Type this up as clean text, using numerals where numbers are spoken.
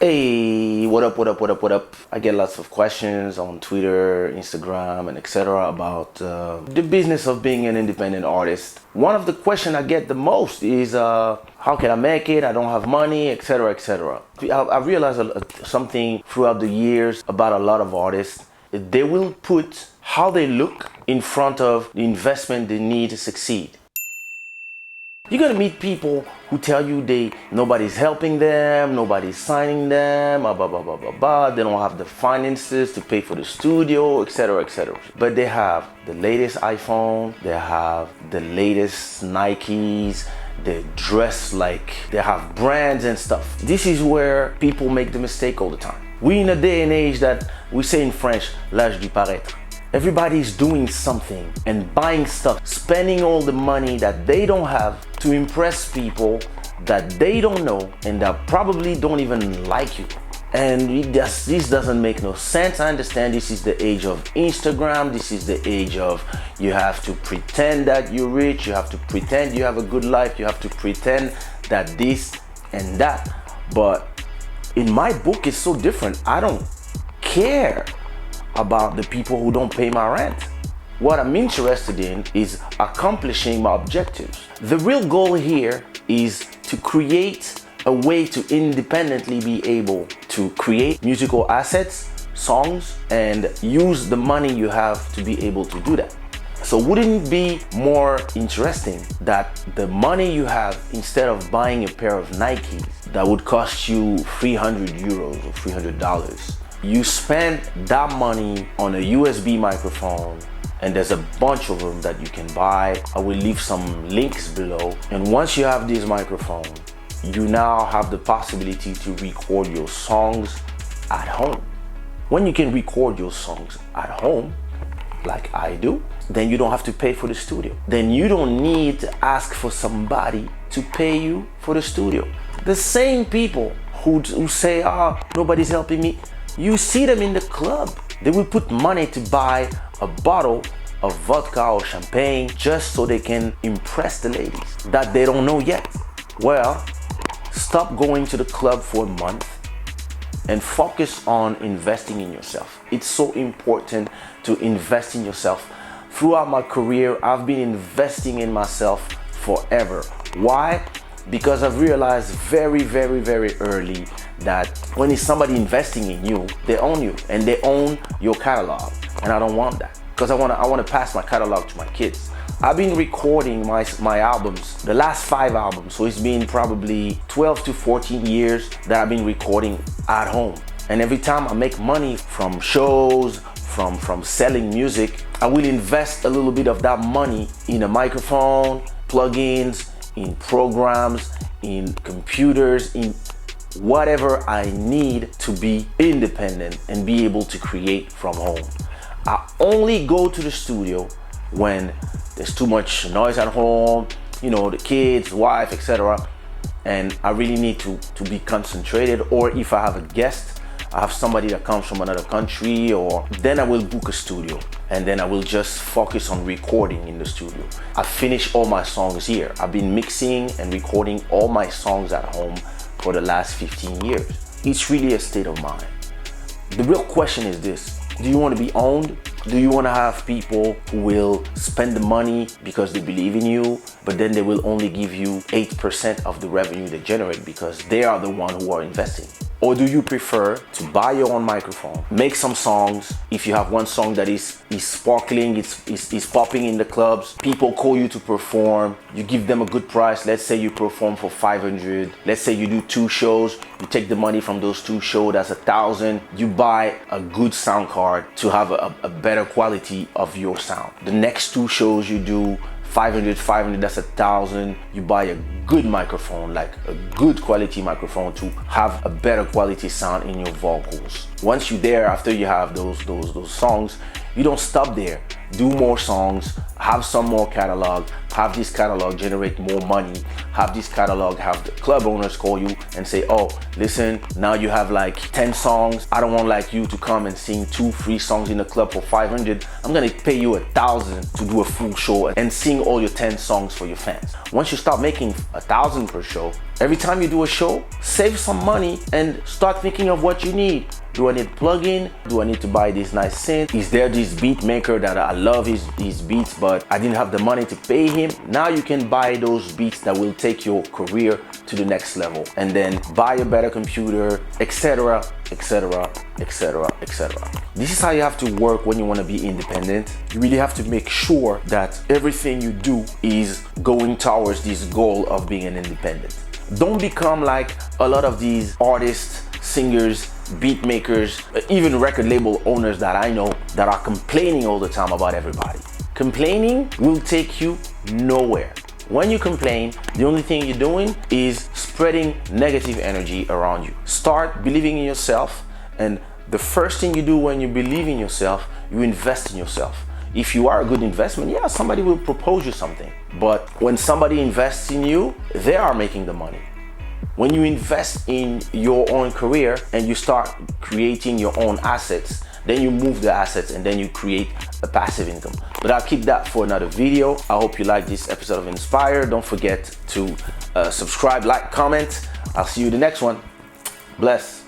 Hey, what up, what up, what up, what up? I get lots of questions on Twitter, Instagram, and etc. about the business of being an independent artist. One of the questions I get the most is how can I make it? I don't have money, etc., etc. I realized something throughout the years about a lot of artists. They will put how they look in front of the investment they need to succeed. You're gonna meet people who tell you nobody's helping them, nobody's signing them, blah, blah, blah, blah, blah, blah. They don't have the finances to pay for the studio, etc., etc. But they have the latest iPhone, they have the latest Nikes, they dress like they have brands and stuff. This is where people make the mistake all the time. We in a day and age that we say in French, l'âge du paraître. Everybody's doing something and buying stuff, spending all the money that they don't have to impress people that they don't know and that probably don't even like you. And this doesn't make no sense. I understand this is the age of Instagram. This is the age of you have to pretend that you're rich. You have to pretend you have a good life. You have to pretend that this and that. But in my book, it's so different. I don't care about the people who don't pay my rent. What I'm interested in is accomplishing my objectives. The real goal here is to create a way to independently be able to create musical assets, songs, and use the money you have to be able to do that. So wouldn't it be more interesting that the money you have, instead of buying a pair of Nikes that would cost you 300 euros or $300, you spend that money on a USB microphone, and there's a bunch of them that you can buy. I will leave some links below. And once you have this microphone, you now have the possibility to record your songs at home. When you can record your songs at home, like I do, then you don't have to pay for the studio. Then you don't need to ask for somebody to pay you for the studio. The same people who say, nobody's helping me, you see them in the club. They will put money to buy a bottle of vodka or champagne just so they can impress the ladies that they don't know yet. Well, stop going to the club for a month and focus on investing in yourself. It's so important to invest in yourself. Throughout my career, I've been investing in myself forever. Why? Because I've realized very, very, very early that when it's somebody investing in you, they own you and they own your catalog. And I don't want that, because I want to pass my catalog to my kids. I've been recording my albums, the last 5 albums. So it's been probably 12 to 14 years that I've been recording at home. And every time I make money from shows, from selling music, I will invest a little bit of that money in a microphone, plugins, in programs, in computers, in whatever I need to be independent and be able to create from home. I only go to the studio when there's too much noise at home, you know, the kids, wife, etc. And I really need to be concentrated, or if I have a guest, I have somebody that comes from another country, or then I will book a studio and then I will just focus on recording in the studio. I finish all my songs here. I've been mixing and recording all my songs at home for the last 15 years. It's really a state of mind. The real question is this: do you want to be owned? Do you want to have people who will spend the money because they believe in you, but then they will only give you 8% of the revenue they generate because they are the one who are investing? Or do you prefer to buy your own microphone, make some songs? If you have one song that is sparkling, it's popping in the clubs, people call you to perform, you give them a good price. Let's say you perform for 500. Let's say you do 2 shows, you take the money from those 2 shows, that's 1,000. You buy a good sound card to have a better quality of your sound. The next 2 shows you do, 500, that's 1,000. You buy a good microphone, like a good quality microphone, to have a better quality sound in your vocals. Once you're there, after you have those songs, you don't stop there. Do more songs, have some more catalog, have this catalog generate more money, have this catalog, have the club owners call you and say, oh, listen, now you have like 10 songs. I don't want like you to come and sing 2 free songs in the club for 500. I'm gonna pay you 1,000 to do a full show and sing all your 10 songs for your fans. Once you start making 1,000 per show, Every time you do a show, save some money and start thinking of what you need. Do I need a plugin? Do I need to buy this nice synth? Is there this beat maker that I love his beats, but I didn't have the money to pay him? Now you can buy those beats that will take your career to the next level, and then buy a better computer, etc., etc., etc., etc. This is how you have to work when you want to be independent. You really have to make sure that everything you do is going towards this goal of being an independent. Don't become like a lot of these artists, singers, beat makers, even record label owners that I know that are complaining all the time about everybody. Complaining will take you nowhere. When you complain, the only thing you're doing is spreading negative energy around you. Start believing in yourself, and the first thing you do when you believe in yourself, you invest in yourself. If you are a good investment, yeah, somebody will propose you something. But when somebody invests in you, they are making the money. When you invest in your own career and you start creating your own assets, then you move the assets and then you create a passive income. But I'll keep that for another video. I hope you like this episode of Inspire. Don't forget to subscribe, like, comment. I'll see you in the next one. Bless.